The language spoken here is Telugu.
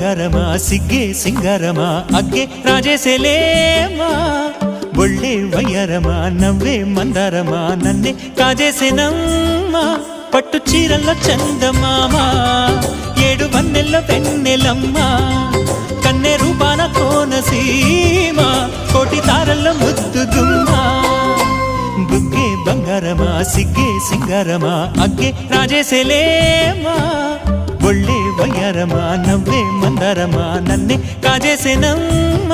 ಬಂಗಾರಮ ಸಿಗ್ಗೆ ಸಿಂಗಾರಮ ಅಗ್ಗೆ ರಾಜೇಸೆಲೇಮಾ ಒಳ್ಳೆ ವಯ್ಯಾರಮ ನವ್ವే మందారమ నన్నే కాజేసేనమ్మ పట్టు చీరల్లో చందమామ ఏడు వన్నెల్లో వెన్నెలమ్మ కన్నె రూపాన కోనసీమ కోటి తారల్లో ముద్దుగుమ్మ బుగ్గే ಬಂಗಾರಮ సిಗ್ಗೆ ಸಿಂಗಾರಮ అಗ್ಗೆ రాజేసెలేమా ಒಳ್ಳೆ ವಯ್ಯಾರಮ ನವ್ವే మందారమ నన్నే కాజేసేనమ్మ